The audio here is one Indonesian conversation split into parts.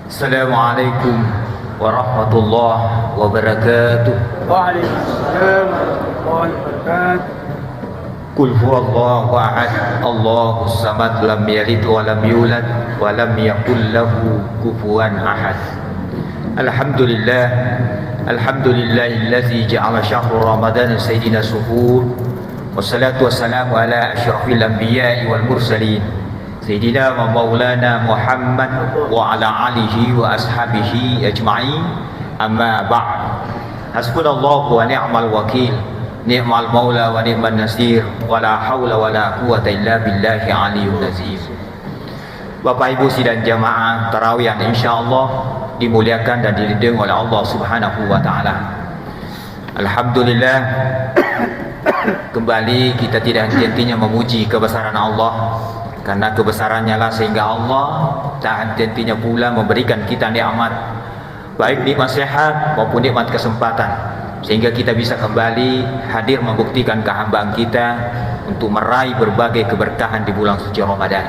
Assalamualaikum warahmatullahi wabarakatuh. Waalaikumsalam warahmatullahi wabarakatuh. Qul huwallahu ahad, Allahus samad, lam yalid wa lam yulad wa lam yakul lahu kufuwan ahad. Alhamdulillah, alhamdulillahillazi ja'ala syahra ramadana sayyidina suhur. Wassalatu wassalamu ala asyrafil anbiya'i wal mursalin Sayyidina wa maulana Muhammad wa ala alihi wa ashabihi ajma'in. Amma ba'd. Hasbunallahu wa ni'mal wakil, ni'mal maula wa ni'man nasir, wa la hawla wa la quwata illa billahi aliyyun nazir. Bapak Ibu sidang jamaah tarawih yang insyaallah dimuliakan dan diridhoi oleh Allah Subhanahu wa taala. Alhamdulillah, kembali kita tidak henti-hentinya memuji kebesaran Allah, karena kebesarannya lah sehingga Allah tak henti-hentinya pula memberikan kita nikmat, baik nikmat sehat maupun nikmat kesempatan, sehingga kita bisa kembali hadir membuktikan kehambaan kita untuk meraih berbagai keberkahan di bulan suci Ramadan.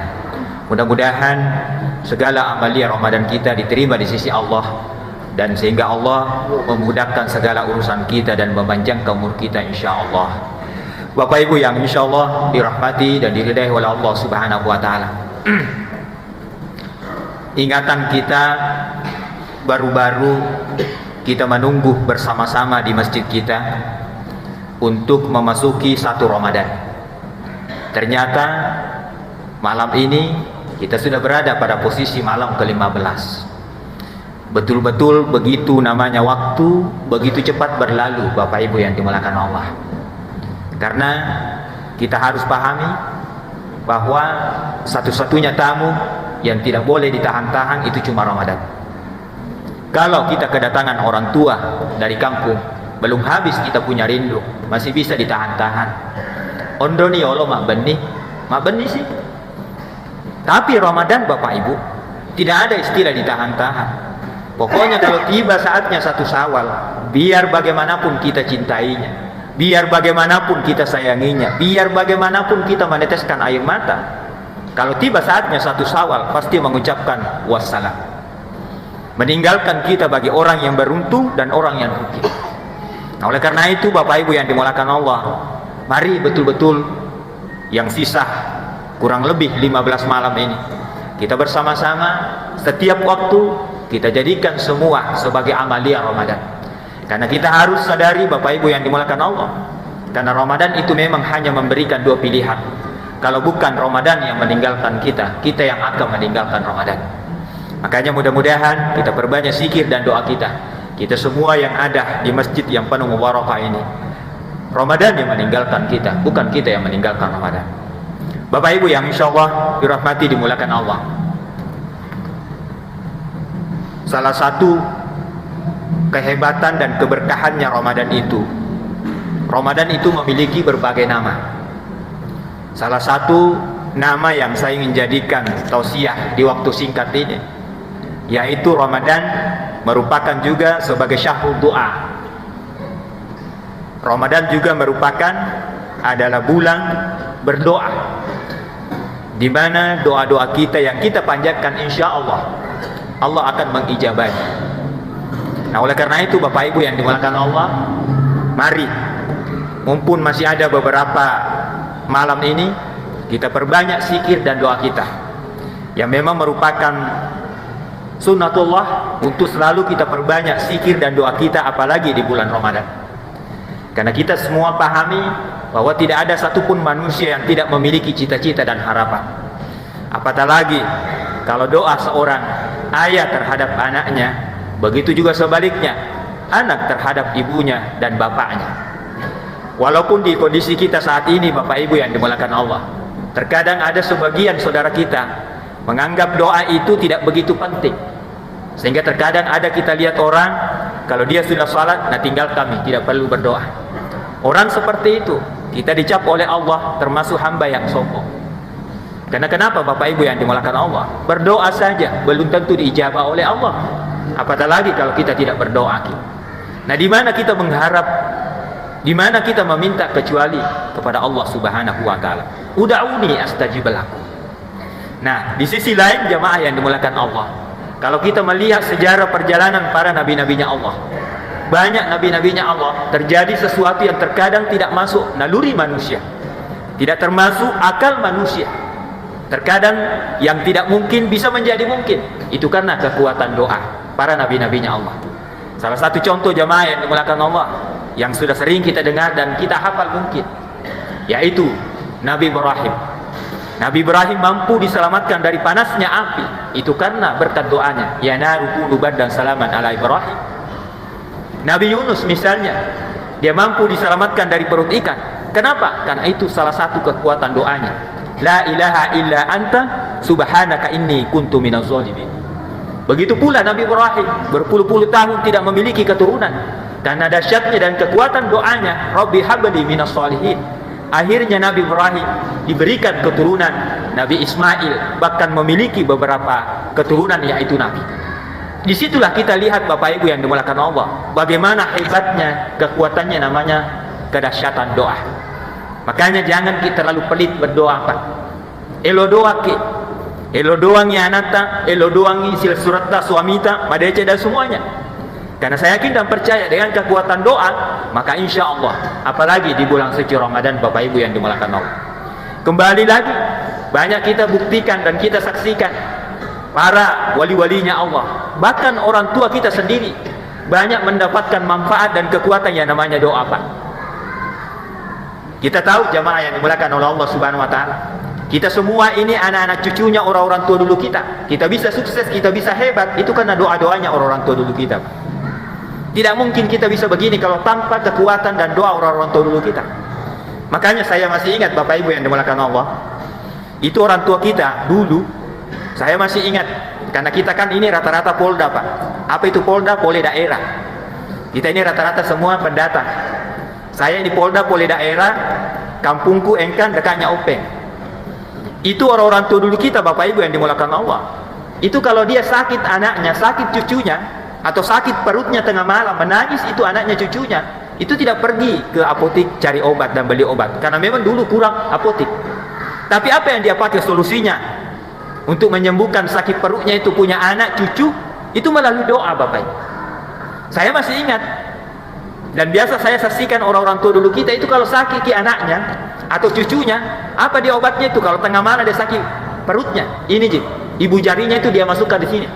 Mudah-mudahan segala amalia Ramadan kita diterima di sisi Allah, dan sehingga Allah memudahkan segala urusan kita dan memanjangkan umur kita insyaallah. Bapak Ibu yang insyaallah dirahmati dan diridai oleh Allah Subhanahu wa taala. Ingatan kita baru-baru kita menunggu bersama-sama di masjid kita untuk memasuki satu Ramadan. Ternyata malam ini kita sudah berada pada posisi malam ke-15. Betul-betul begitu namanya waktu, begitu cepat berlalu Bapak Ibu yang dimuliakan Allah. Karena kita harus pahami bahwa satu-satunya tamu yang tidak boleh ditahan-tahan itu cuma Ramadan. Kalau kita kedatangan orang tua dari kampung, belum habis kita punya rindu, masih bisa ditahan-tahan. Ondoni Allah mak benih sih. Tapi Ramadan Bapak Ibu tidak ada istilah ditahan-tahan. Pokoknya kalau tiba saatnya satu Syawal, biar bagaimanapun kita cintainya, biar bagaimanapun kita sayanginya, biar bagaimanapun kita meneteskan air mata, kalau tiba saatnya satu Syawal pasti mengucapkan wassalam, meninggalkan kita bagi orang yang beruntung dan orang yang rugi. Nah, oleh karena itu Bapak Ibu yang dimuliakan Allah, mari betul-betul yang sisa kurang lebih 15 malam ini kita bersama-sama setiap waktu kita jadikan semua sebagai amalia Ramadan. Karena kita harus sadari Bapak Ibu yang dimuliakan Allah, karena Ramadan itu memang hanya memberikan dua pilihan. Kalau bukan Ramadan yang meninggalkan kita, kita yang akan meninggalkan Ramadan. Makanya mudah-mudahan kita perbanyak zikir dan doa kita. Kita semua yang ada di masjid yang penuh mubarakah ini, Ramadan yang meninggalkan kita, bukan kita yang meninggalkan Ramadan. Bapak Ibu yang insyaallah dirahmati dimuliakan Allah, salah satu kehebatan dan keberkahannya Ramadan itu memiliki berbagai nama. Salah satu nama yang saya ingin jadikan tausiah di waktu singkat ini, yaitu Ramadan merupakan juga sebagai syahrul doa. Ramadan juga merupakan adalah bulan berdoa, di mana doa-doa kita yang kita panjatkan insya Allah akan mengijabahi. Nah, oleh karena itu Bapak Ibu yang dimuliakan Allah, mari mumpun masih ada beberapa malam ini kita perbanyak zikir dan doa kita, yang memang merupakan sunnatullah untuk selalu kita perbanyak zikir dan doa kita, apalagi di bulan Ramadan. Karena kita semua pahami bahwa tidak ada satupun manusia yang tidak memiliki cita-cita dan harapan. Apatah lagi kalau doa seorang ayah terhadap anaknya, begitu juga sebaliknya anak terhadap ibunya dan bapaknya. Walaupun di kondisi kita saat ini Bapak Ibu yang dimuliakan Allah, terkadang ada sebagian saudara kita menganggap doa itu tidak begitu penting, sehingga terkadang ada kita lihat orang kalau dia sudah salat, nah tinggal kami tidak perlu berdoa. Orang seperti itu kita dicap oleh Allah termasuk hamba yang sombong. Karena kenapa Bapak Ibu yang dimuliakan Allah, berdoa saja belum tentu diijabah oleh Allah, apatah lagi kalau kita tidak berdoa. Nah, di mana kita mengharap, di mana kita meminta kecuali kepada Allah Subhanahu wa taala. Ud'uni astajib lakum. Nah, di sisi lain jamaah yang dimuliakan Allah, Kalau kita melihat sejarah perjalanan para nabi-nabinya Allah, banyak nabi-nabinya Allah terjadi sesuatu yang terkadang tidak masuk naluri manusia, tidak termasuk akal manusia. Terkadang yang tidak mungkin bisa menjadi mungkin. Itu karena kekuatan doa para nabi-nabinya Allah. Salah satu contoh jamaah yang dimuliakan Allah, yang sudah sering kita dengar dan kita hafal mungkin, yaitu Nabi Ibrahim. Nabi Ibrahim mampu diselamatkan dari panasnya api, itu karena berkat doanya, ya naru kunu bardan salaman ala Ibrahim. Nabi Yunus misalnya, dia mampu diselamatkan dari perut ikan. Kenapa? Karena itu salah satu kekuatan doanya. La ilaha illa anta subhanaka inni kuntu minaz zalimin. Begitu pula Nabi Ibrahim berpuluh-puluh tahun tidak memiliki keturunan, karena dahsyatnya dan kekuatan doanya, Rabbi habli minas shalihin. Akhirnya Nabi Ibrahim diberikan keturunan Nabi Ismail, bahkan memiliki beberapa keturunan, yaitu Nabi. Disitulah kita lihat Bapak Ibu yang dimuliakan Allah, bagaimana hebatnya kekuatannya, namanya kedahsyatan doa. Makanya jangan kita terlalu pelit berdoa, Pak. Elo doa ke, elo doangi anata, elo doangi sil suratta suamita, madece dan semuanya. Karena saya yakin dan percaya dengan kekuatan doa, maka insya Allah, apalagi di bulan suci Ramadan Bapak Ibu yang dimuliakan Allah. Kembali lagi, banyak kita buktikan dan kita saksikan para wali-walinya Allah, bahkan orang tua kita sendiri banyak mendapatkan manfaat dan kekuatan yang namanya doa, Pak. Kita tahu jamaah yang dimuliakan oleh Allah Subhanahu wa taala, kita semua ini anak-anak cucunya orang-orang tua dulu kita. Kita bisa sukses, kita bisa hebat, itu karena doa-doanya orang-orang tua dulu kita, Pak. Tidak mungkin kita bisa begini kalau tanpa kekuatan dan doa orang-orang tua dulu kita. Makanya saya masih ingat Bapak Ibu yang dimuliakan Allah, itu orang tua kita dulu, saya masih ingat, karena kita kan ini rata-rata Polda, Pak. Apa itu Polda? Pole daerah. Kita ini rata-rata semua pendatang. Saya ini Polda, pole daerah, kampungku Engkan, dekatnya Openg. Itu orang-orang tua dulu kita Bapak Ibu yang dimuliakan Allah. Itu kalau dia sakit anaknya, sakit cucunya, atau sakit perutnya tengah malam, menangis itu anaknya cucunya, itu tidak pergi ke apotik cari obat dan beli obat, karena memang dulu kurang apotik. Tapi apa yang dia pakai solusinya untuk menyembuhkan sakit perutnya itu, punya anak cucu, itu melalui doa Bapak Ibu. Saya masih ingat, dan biasa saya saksikan orang-orang tua dulu kita itu kalau sakit anaknya atau cucunya, apa dia obatnya itu? Kalau tengah malam dia sakit perutnya, ini ibu jarinya itu dia masukkan di sini.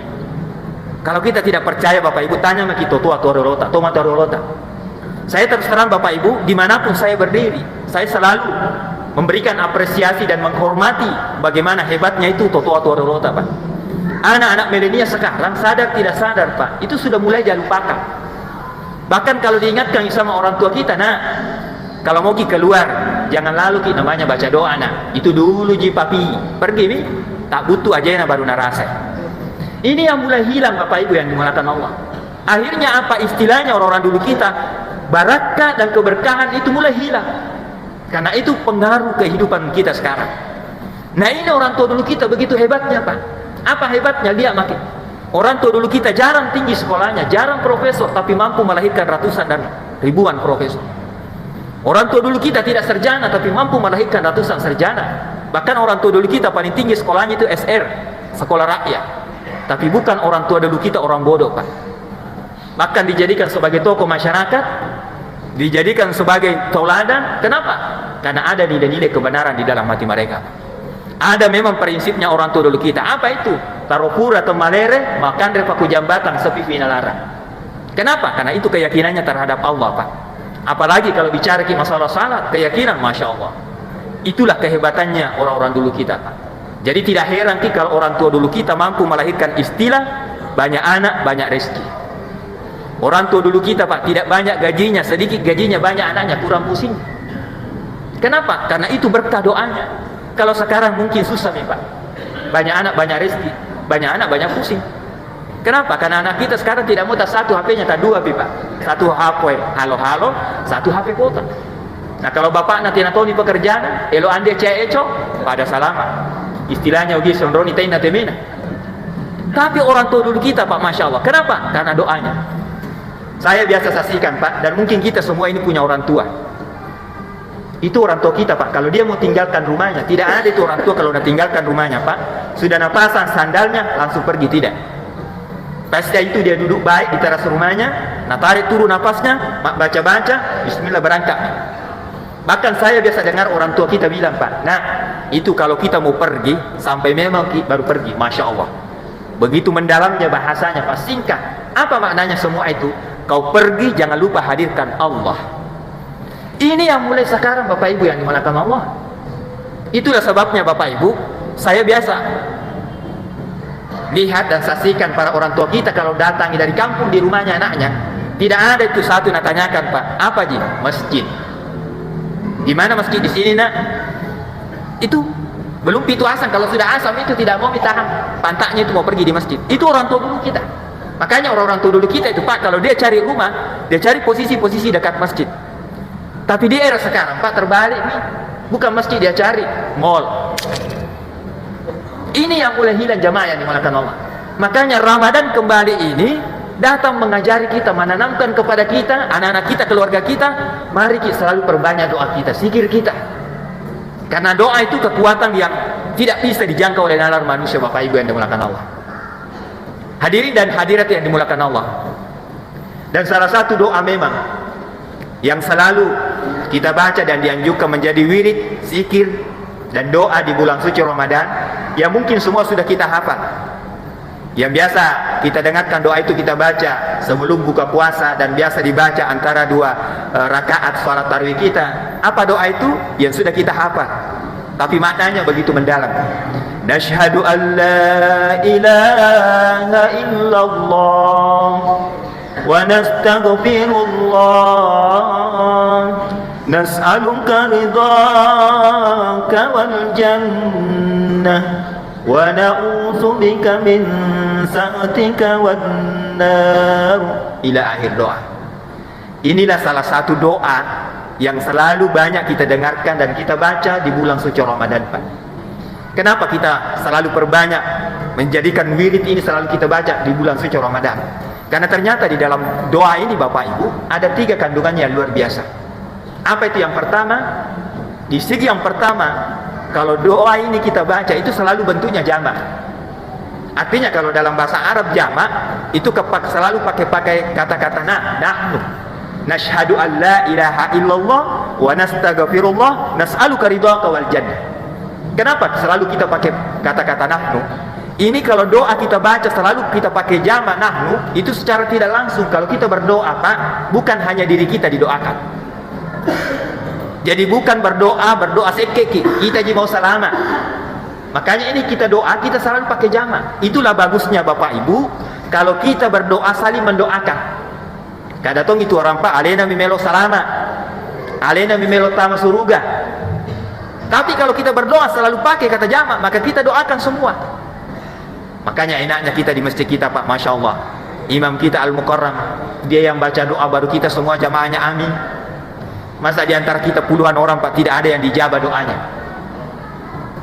Kalau kita tidak percaya Bapak Ibu, tanya sama kita tua rota, toma rota. Saya terus terang Bapak Ibu, dimanapun saya berdiri, saya selalu memberikan apresiasi dan menghormati bagaimana hebatnya itu tua rota, Pak. Anak-anak milenial sekarang sadar tidak sadar, Pak, itu sudah mulai dilupakan. Bahkan kalau diingatkan sama orang tua kita, nah, kalau mau keluar, jangan lalu namanya baca doa, nah. Itu dulu papi, pergi nih, tak butuh aja baru narasa. Ini yang mulai hilang Bapak Ibu yang dimuliakan Allah. Akhirnya apa istilahnya orang-orang dulu kita, barakah dan keberkahan itu mulai hilang. Karena itu pengaruh kehidupan kita sekarang. Nah ini orang tua dulu kita begitu hebatnya, Pak. Apa hebatnya? Lihat makin. Orang tua dulu kita jarang tinggi sekolahnya, jarang profesor, tapi mampu melahirkan ratusan dan ribuan profesor. Orang tua dulu kita tidak sarjana, tapi mampu melahirkan ratusan sarjana. Bahkan orang tua dulu kita paling tinggi sekolahnya itu SR, sekolah rakyat. Tapi bukan orang tua dulu kita orang bodoh, Pak. Bahkan dijadikan sebagai tokoh masyarakat, dijadikan sebagai tauladan. Kenapa? Karena ada nilai-nilai kebenaran di dalam hati mereka. Ada memang prinsipnya orang tua dulu kita. Apa itu? Tarokura atau malere, makan repaku jambatan sepi finalara. Kenapa? Karena itu keyakinannya terhadap Allah, Pak. Apalagi kalau bicara masalah salat, keyakinan, Masya Allah. Itulah kehebatannya orang-orang dulu kita, Pak. Jadi tidak heran kalau orang tua dulu kita mampu melahirkan istilah banyak anak, banyak rezeki. Orang tua dulu kita, Pak, tidak banyak gajinya, sedikit gajinya, banyak anaknya, kurang pusing. Kenapa? Karena itu berkah doanya. Kalau sekarang mungkin susah nih, Pak. Banyak anak, banyak rezeki. Banyak anak, banyak pusing. Kenapa? Karena anak kita sekarang tidak mau tak satu HP-nya, tak dua, Pak. Satu HP halo-halo, satu HP kota. Nah kalau bapak nanti natoni pekerjaan, elo ande ceco, pada salama. Istilahnya ugi sondroni taina temena. Tapi orang tua dulu kita, Pak, Masya Allah. Kenapa? Karena doanya. Saya biasa saksikan, Pak, dan mungkin kita semua ini punya orang tua. Itu orang tua kita, Pak. Kalau dia mau tinggalkan rumahnya, tidak ada itu orang tua kalau udah tinggalkan rumahnya, Pak, sudah napasang sandalnya langsung pergi, tidak. Pasca itu dia duduk baik di teras rumahnya, nah tarik turun napasnya, baca-baca, bismillah berangkat. Bahkan saya biasa dengar orang tua kita bilang, Pak, nah itu kalau kita mau pergi, sampai memang baru pergi, Masya Allah. Begitu mendalamnya bahasanya, Pak, singkat. Apa maknanya semua itu? Kau pergi, jangan lupa hadirkan Allah. Ini yang mulai sekarang Bapak Ibu yang dimulakan Allah. Itulah sebabnya Bapak Ibu, saya biasa lihat dan saksikan para orang tua kita kalau datang dari kampung di rumahnya anaknya, tidak ada itu satu nak tanyakan, Pak, apa Ji? Masjid. Di mana masjid? Di sini nak. Itu belum pintu asam. Kalau sudah asam itu tidak mau ditahan pantatnya itu mau pergi di masjid. Itu orang tua dulu kita. Makanya orang-orang tua dulu kita itu, Pak, kalau dia cari rumah, dia cari posisi-posisi dekat masjid. Tapi di era sekarang, Pak, terbalik nih. Bukan masjid dia cari, mall. Ini yang mulai hilang jamaah yang dimulakan Allah. Makanya Ramadan kembali ini datang mengajari kita, menanamkan kepada kita, anak-anak kita, keluarga kita, mari kita selalu perbanyak doa kita, zikir kita. Karena doa itu kekuatan yang tidak bisa dijangkau oleh nalar manusia, Bapak Ibu yang dimulakan Allah. Hadirin dan hadirat yang dimulakan Allah. Dan salah satu doa memang yang selalu kita baca dan dianjurkan menjadi wirid, zikir, dan doa di bulan suci Ramadan, ya mungkin semua sudah kita hafal. Yang biasa kita dengarkan doa itu kita baca sebelum buka puasa dan biasa dibaca antara dua rakaat salat tarawih kita. Apa doa itu? Yang sudah kita hafal. Tapi maknanya begitu mendalam. Nashhadu an la ilaha illallah wa nastaghfirullah. Nas'aluka ridhaka wal jannah wa na'udzu bika min sa'atika wan nar, ila akhir doa. Inilah salah satu doa yang selalu banyak kita dengarkan dan kita baca di bulan suci Ramadan, Pak. Kenapa kita selalu perbanyak menjadikan wirid ini selalu kita baca di bulan suci Ramadan? Karena ternyata di dalam doa ini Bapak Ibu ada 3 kandungannya yang luar biasa. Apa itu yang pertama? Di segi yang pertama, kalau doa ini kita baca itu selalu bentuknya jamak. Artinya kalau dalam bahasa Arab jamak itu selalu pakai kata-kata nahnu. Nashhadu an la ilaha illallah wa nastaghfirullah nas'aluka ridhaka wal jannah. Kenapa selalu kita pakai kata-kata nahnu? Ini kalau doa kita baca selalu kita pakai jamak nahnu, itu secara tidak langsung kalau kita berdoa, Pak, bukan hanya diri kita didoakan. Jadi bukan berdoa sekeki, kita mau selamat. Makanya ini kita doa, kita selalu pakai jamak. Itulah bagusnya Bapak Ibu, kalau kita berdoa saling mendoakan. Kadatong itu orang Pak, alena mimelo salama, alena mimelo tama suruga. Tapi kalau kita berdoa selalu pakai kata jamak, maka kita doakan semua. Makanya enaknya kita di masjid kita, Pak, Masya Allah, imam kita Al-Mukarram, dia yang baca doa baru kita semua jamaahnya amin. Masa di antara kita puluhan orang, Pak, tidak ada yang dijabah doanya?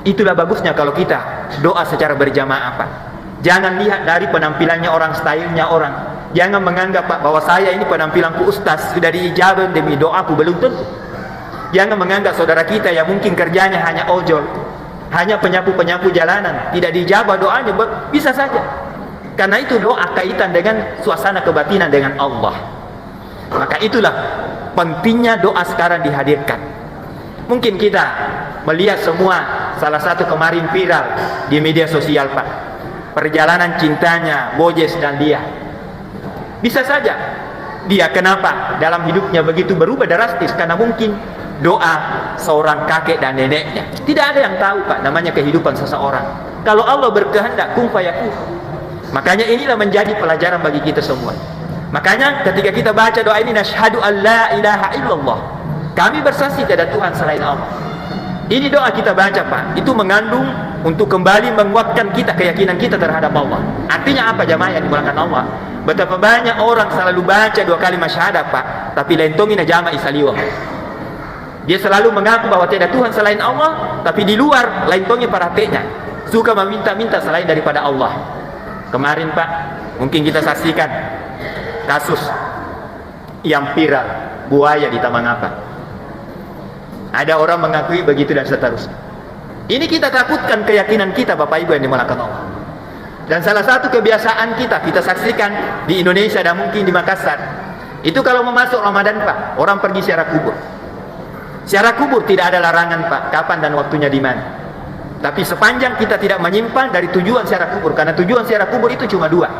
Itulah bagusnya kalau kita doa secara berjamaah, Pak. Jangan lihat dari penampilannya orang, stylenya orang. Jangan menganggap, Pak, bahwa saya ini penampilanku ustaz sudah diijabah demi doaku, belum tentu. Jangan menganggap saudara kita yang mungkin kerjanya hanya ojol, hanya penyapu-penyapu jalanan, tidak dijabah doanya, bisa saja. Karena itu doa kaitan dengan suasana kebatinan dengan Allah. Maka itulah pentingnya doa sekarang dihadirkan. Mungkin kita melihat semua, salah satu kemarin viral di media sosial, Pak, perjalanan cintanya Bojes dan dia. Bisa saja dia kenapa dalam hidupnya begitu berubah drastis, karena mungkin doa seorang kakek dan neneknya. Tidak ada yang tahu, Pak, namanya kehidupan seseorang. Kalau Allah berkehendak, kun fayakun. Makanya inilah menjadi pelajaran bagi kita semua. Makanya ketika kita baca doa ini, nashhadu an la ilaha illallah, kami bersaksi tiada Tuhan selain Allah. Ini doa kita baca, Pak, itu mengandung untuk kembali menguatkan kita, keyakinan kita terhadap Allah. Artinya apa jamaah yang dimulakan Allah? Betapa banyak orang selalu baca 2 kalimat syahadat, Pak, tapi lentongina jamaah isaliwa. Dia selalu mengaku bahwa tiada Tuhan selain Allah, tapi di luar lentongnya parateknya suka meminta-minta selain daripada Allah. Kemarin, Pak, mungkin kita saksikan kasus yang viral buaya di Taman Apa. Ada orang mengakui begitu dan seterusnya. Ini kita takutkan keyakinan kita, Bapak Ibu yang dimulakan Allah. Dan salah satu kebiasaan kita saksikan di Indonesia dan mungkin di Makassar, itu kalau mau masuk Ramadan Pak, orang pergi ziarah kubur. Ziarah kubur tidak ada larangan Pak, kapan dan waktunya di mana. Tapi sepanjang kita tidak menyimpang dari tujuan ziarah kubur, karena tujuan ziarah kubur itu cuma dua: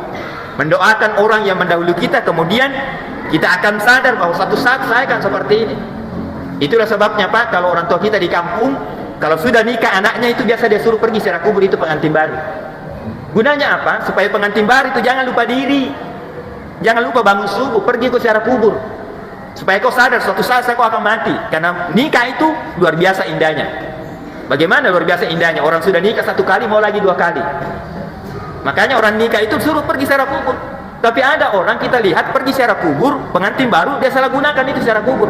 mendoakan orang yang mendahului kita, kemudian kita akan sadar bahwa suatu saat saya akan seperti ini. Itulah sebabnya Pak, kalau orang tua kita di kampung, kalau sudah nikah anaknya itu biasa dia suruh pergi ziarah kubur, itu pengantin baru. Gunanya apa? Supaya pengantin baru itu jangan lupa diri, jangan lupa bangun subuh, pergi ke ziarah kubur, supaya kau sadar suatu saat kau akan mati. Karena nikah itu luar biasa indahnya. Bagaimana luar biasa indahnya? Orang sudah nikah satu kali mau lagi dua kali. Makanya orang nikah itu suruh pergi ziarah kubur. Tapi ada orang kita lihat pergi ziarah kubur, pengantin baru dia salah gunakan itu ziarah kubur.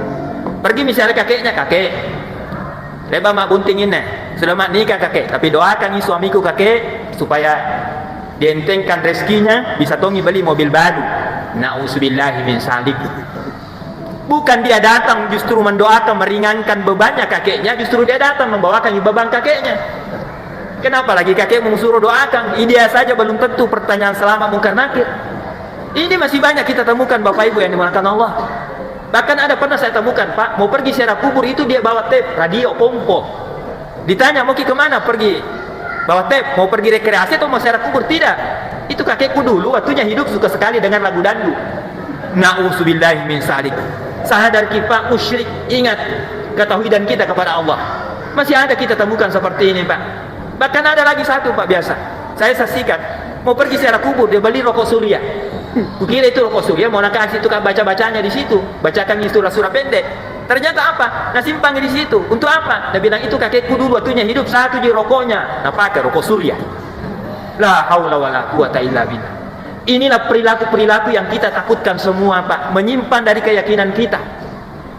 Pergi misalnya kakeknya, kakek leba mak bunting ini sudah mak nikah kakek, tapi doakan ini suamiku kakek supaya dientengkan rezekinya, bisa tongi beli mobil baru. Na'udzubillahi min salik. Bukan dia datang justru mendoakan meringankan bebannya kakeknya, justru dia datang membawakan beban kakeknya. Kenapa lagi kakek mengusuruh doakan? Dia saja belum tentu pertanyaan selamat mungkar nakir. Ini masih banyak kita temukan Bapak Ibu yang dimuliakan Allah. Bahkan ada pernah saya temukan Pak, mau pergi ziarah kubur itu dia bawa tape, radio, pompo. Ditanya mau kemana pergi? Bawa tape, mau pergi rekreasi atau mau ziarah kubur? Tidak. Itu kakekku dulu waktunya hidup suka sekali dengan lagu dangdut. Na'udzubillahi min salik. Sadar kita musyrik, ingat ketauhidan kita kepada Allah. Masih ada kita temukan seperti ini Pak. Bahkan ada lagi satu Pak biasa. Saya saksikan, mau pergi ziarah kubur dia beli rokok surya. Kukira itu rokok surya mau nak kasih tukang baca-bacanya di situ, bacakan surah-surah pendek. Ternyata apa? Nah simpang di situ. Untuk apa? Dia bilang itu kakekku dulu waktunya hidup satu je rokoknya. Nah pakai rokok surya. La haula wala quwata illa billah. Inilah perilaku-perilaku yang kita takutkan semua Pak, menyimpan dari keyakinan kita.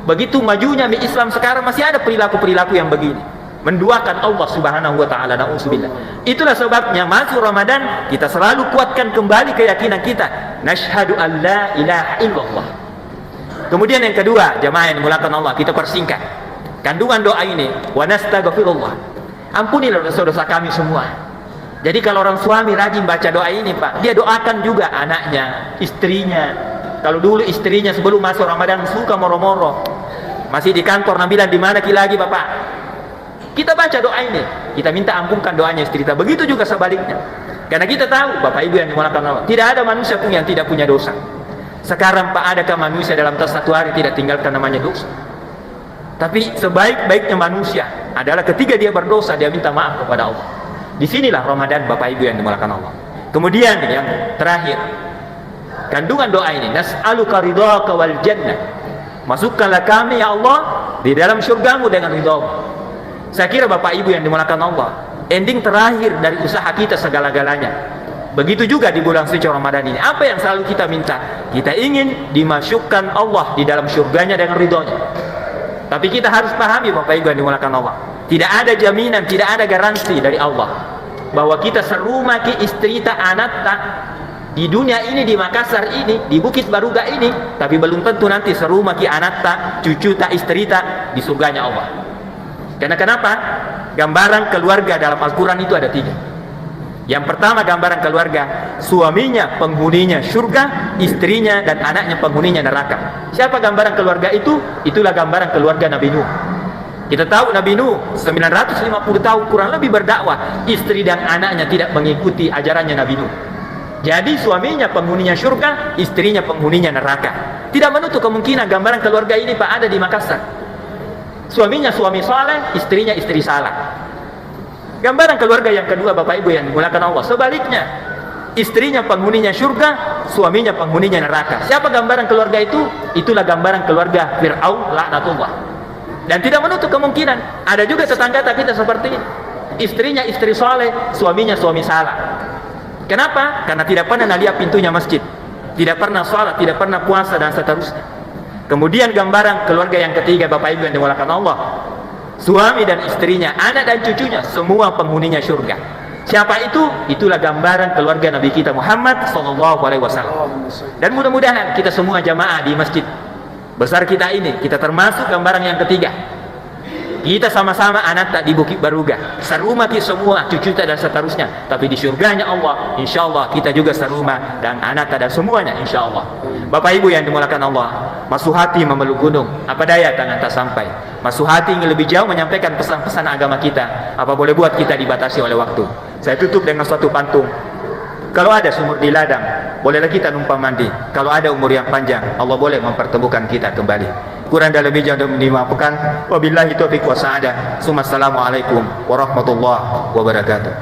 Begitu majunya Islam sekarang masih ada perilaku-perilaku yang begini, menduakan Allah Subhanahu wa taala. Na'udzubillah. Itulah sebabnya masuk Ramadan kita selalu kuatkan kembali keyakinan kita. Nashhadu an la ilaha illallah. Kemudian yang kedua, jamaah yang dimuliakan Allah, kita persingkat kandungan doa ini, wa nastaghfirullah. Ampunilah dosa-dosa kami semua. Jadi kalau orang suami rajin baca doa ini Pak, dia doakan juga anaknya, istrinya. Kalau dulu istrinya sebelum masuk Ramadan suka moro-moro, masih di kantor, Nabi bilang di mana lagi Bapak? Kita baca doa ini, kita minta ampunkan doanya istri kita. Begitu juga sebaliknya. Karena kita tahu Bapak Ibu yang dimuliakan Allah, tidak ada manusia pun yang tidak punya dosa. Sekarang Pak, adakah manusia dalam satu hari tidak tinggalkan namanya dosa? Tapi sebaik-baiknya manusia adalah ketika dia berdosa dia minta maaf kepada Allah. Disinilah Ramadan Bapak Ibu yang dimuliakan Allah. Kemudian yang terakhir, kandungan doa ini, nas'aluka ridhaka wal jannah. Masukkanlah kami ya Allah di dalam syurgamu dengan ridhamu. Saya kira Bapak Ibu yang dimuliakan Allah, ending terakhir dari usaha kita segala-galanya. Begitu juga di bulan suci Ramadan ini. Apa yang selalu kita minta? Kita ingin dimasukkan Allah di dalam syurganya dengan ridhonya. Tapi kita harus pahami Bapak Ibu yang dimuliakan Allah, tidak ada jaminan, tidak ada garansi dari Allah bahwa kita serumah ki istri ta anak ta di dunia ini, di Makassar ini, di Bukit Baruga ini, tapi belum tentu nanti serumah ki anak ta, cucu ta, istri ta di surganya Allah. Karena kenapa? Gambaran keluarga dalam Al-Quran itu ada 3. Yang pertama gambaran keluarga, suaminya penghuninya surga, istrinya dan anaknya penghuninya neraka. Siapa gambaran keluarga itu? Itulah gambaran keluarga Nabi Nuh. Kita tahu Nabi Nuh 950 tahun kurang lebih berdakwah, istri dan anaknya tidak mengikuti ajarannya Nabi Nuh. Jadi suaminya penghuninya surga, istrinya penghuninya neraka. Tidak menutup kemungkinan gambaran keluarga ini Pak ada di Makassar. Suaminya suami saleh, istrinya istri salah. Gambaran keluarga yang kedua Bapak Ibu yang dimuliakan Allah, sebaliknya, istrinya penghuninya surga, suaminya penghuninya neraka. Siapa gambaran keluarga itu? Itulah gambaran keluarga Fir'aun laknatullah. Dan tidak menutup kemungkinan ada juga tetangga kita seperti ini, istrinya istri saleh, suaminya suami salah. Kenapa? Karena tidak pernah lihat pintunya masjid, tidak pernah sholat, tidak pernah puasa dan seterusnya. Kemudian gambaran keluarga yang ketiga Bapak Ibu yang dimuliakan Allah, suami dan istrinya, anak dan cucunya, semua penghuninya surga. Siapa itu? Itulah gambaran keluarga Nabi kita Muhammad SAW. Dan mudah-mudahan kita semua jamaah di masjid besar kita ini, kita termasuk gambaran yang ketiga. Kita sama-sama anak tak di Bukit Baruga, serumah kita semua, cucu tak dan seterusnya. Tapi di surganya Allah, insya Allah kita juga serumah dan anak tak dan semuanya, insya Allah. Bapak Ibu yang dimulakan Allah, masuk hati memeluk gunung, apa daya tangan tak sampai. Masuk hati ingin lebih jauh menyampaikan pesan-pesan agama kita, apa boleh buat kita dibatasi oleh waktu. Saya tutup dengan suatu pantun. Kalau ada sumur di ladang, bolehlah kita numpang mandi. Kalau ada umur yang panjang, Allah boleh mempertemukan kita kembali. Kurang dan lebih jangan dimaafkan. Wabillahi taufiq wa sa'adah. Assalamualaikum warahmatullahi wabarakatuh.